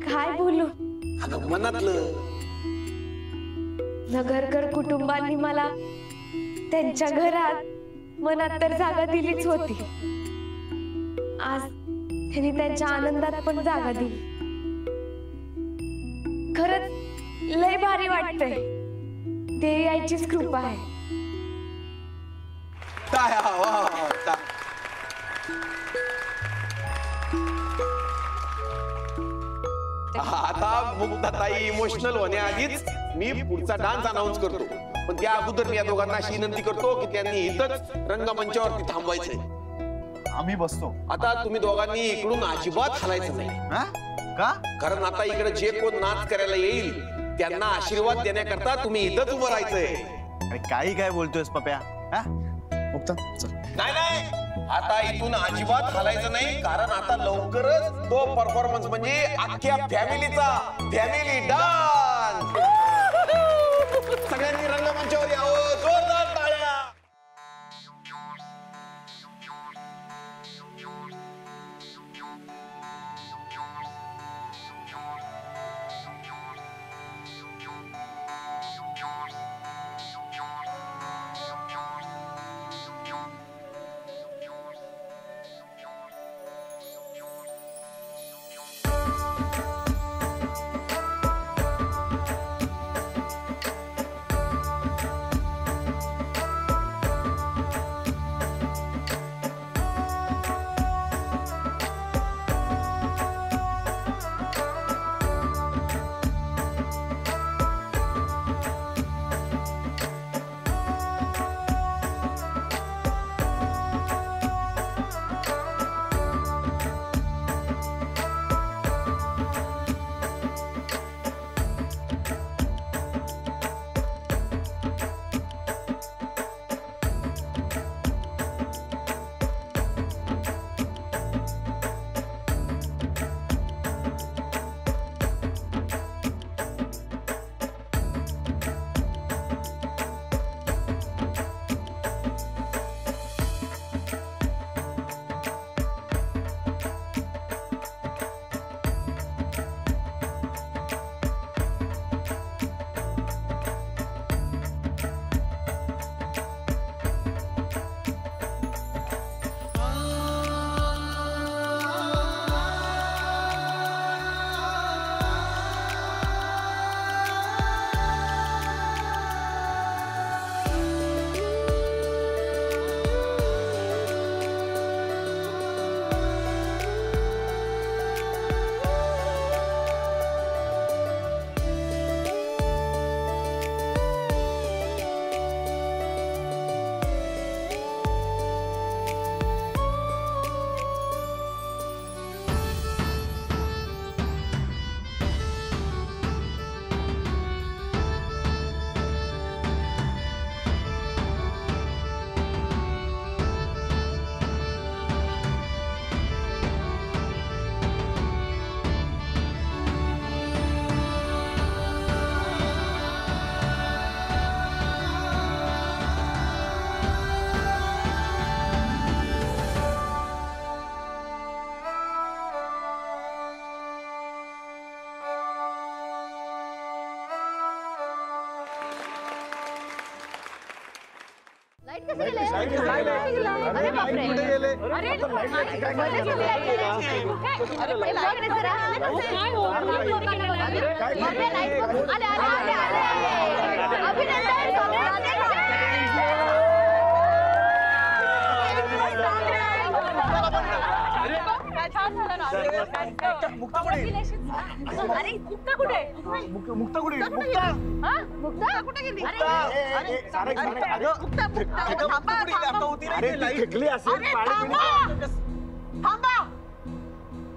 काय बोलू? अगं मनातलं. नगरकर कुटुंबांनी मला त्यांच्या घरात मनात तर जागा दिलीच होती. आज त्यांनी त्यांच्या आनंदात पण जागा दिली. खरंच लय भारी वाटतंय. ते यायचीच कृपा आहे. आता मुग्धाताई इमोशनल होण्याआधीच मी पुढचा डान्स अनाउन्स करतो. पण त्या अगोदर मी या दोघांना अशी विनंती करतो की त्यांनी इथंच रंगमंचावरती थांबवायचंय. आम्ही बसतो. आता तुम्ही दोघांनी इकडून अजिबात हलायचं नाही. का? कारण आता इकडे जे कोण नाच करायला येईल त्यांना आशीर्वाद देण्याकरता तुम्ही इथंच उभं राहायचंय. काही काय बोलतोयस पप्या? नाही नाही, आता इथून अजिबात हलायचं नाही. कारण आता लवकरच तो परफॉर्मन्स म्हणजे अख्ख्या फॅमिलीचा फॅमिली डान्स. सगळ्यांनी रंगमंचावर यावं. जोरदार टाळ्या.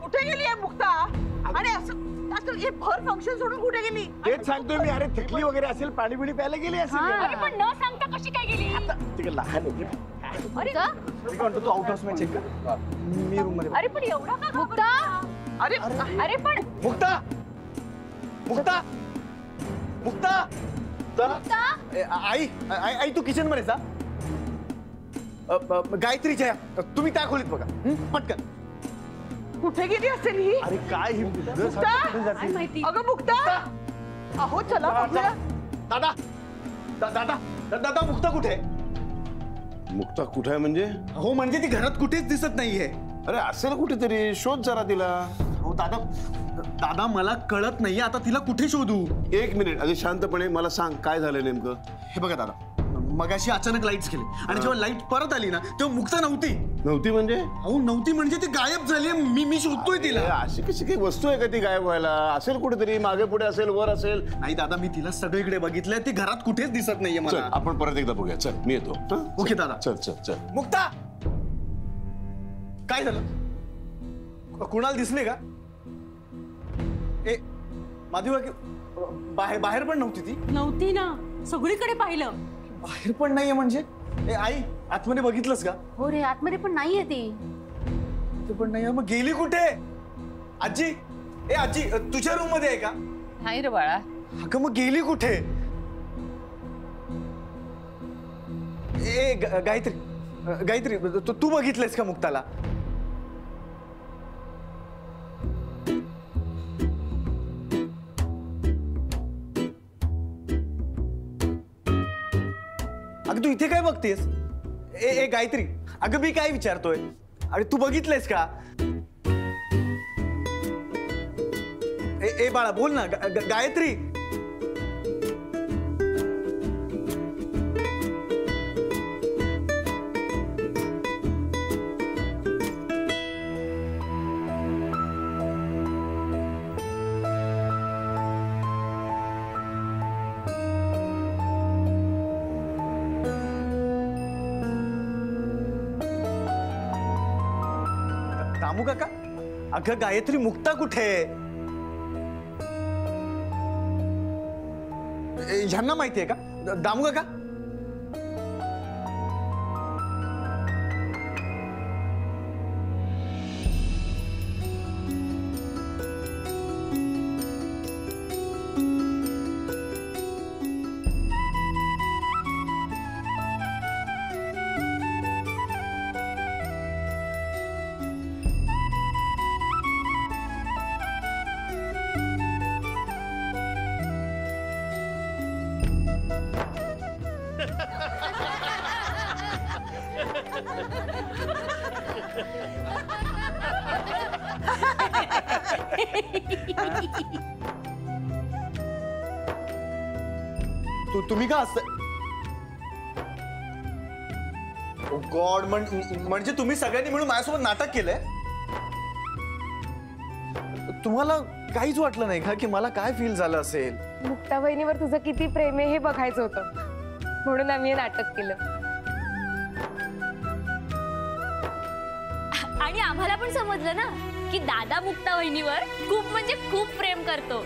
कुठे गेली आहे मुक्ता? अरे असं हे भर फंक्शन सोडून कुठे गेली? तेच सांगतोय मी. अरे थकली वगैरे असेल, पाणी बिणी प्यायला गेली असेल. अरे पण न सांगता कशी काय गेली? तिकडे लहान आहे. अरे मी म्हणतो तू आउट हाऊस मध्ये चेक कर. मी रूम मध्ये. अरे पण एवढा का मुक्ता? अरे अरे पण मुक्ता मुक्ता मुक्ता आई आई तू किचन मध्ये जा. गायत्रीच्या तुम्ही त्या खोलीत बघा पटकन. कुठे गेली असेल ही अरे काय ही मुक्ता? जाते माहिती अगं मुक्ता अहो चला बघूया. दादा दादा दादा मुक्ता कुठे आहे? मुक्ता कुठे आहे म्हणजे? हो म्हणजे ती घरात कुठेच दिसत नाहीये. अरे असेल कुठेतरी, शोध जरा तिला. हो दादा दादा मला कळत नाहीये आता तिला कुठे शोधू. एक मिनिट आधी शांतपणे मला सांग काय झालं नेमकं. हे बघा दादा मगाशी अचानक लाईट्स गेले आणि जेव्हा लाईट परत आली ना तेव्हा मुक्ता नव्हती. नव्हती म्हणजे? अहो नव्हती म्हणजे ती गायब झाली. मी शोधतोय तिला. अशी कशी काही वस्तू आहे का ती गायब व्हायला? असेल कुठेतरी, मागे पुढे असेल, वर असेल. नाही दादा मी तिला सगळीकडे बघितलंय ती घरात कुठेच दिसत नाहीये चल मला. आपण परत एकदा बघूया. चल मी येतो. हं? ओके दादा. चल चल चल. मुक्ता काय झालं? कुणाला दिसले का? ए माधवी बाहेर बाहेर पण नव्हती ती. नव्हती ना, सगळीकडे पाहिलं. बाहेर पण नाहीये म्हणजे? ए आई आतमध्ये बघितलंस का? हो रे, आतमध्ये पण नाहीये ती. ते पण नाही. मग गेली कुठे? आजी ए आजी तुझ्या रूम मध्ये आहे का? नाही रे बाळा. अगं मग गेली कुठे? ए गायत्री तू बघितलंस का मुक्ताला? अगं तू इथे काय बघतेस? ए गायत्री अगं मी काय विचारतोय? अरे तू बघितलंयस का? ए बाळा बोल ना. गायत्री दामू काका अगं गायत्री मुक्ता कुठे? ह्यांना माहितीये का? दामू काका तुम्ही का असता? ओ गॉड म्हणजे तुम्ही सगळ्यांनी मिळून माझ्यासोबत नाटक केलंय? तुम्हाला काहीच वाटलं नाही का की मला काय फील झालं असेल? मुक्ता बहिणीवर तुझं किती प्रेम आहे हे बघायचं होतं, म्हणून आम्ही हे नाटक केलं. आणि आम्हाला पण समजलं ना की दादा मुक्ता वहिनीवर खूप म्हणजे खूप प्रेम करतो.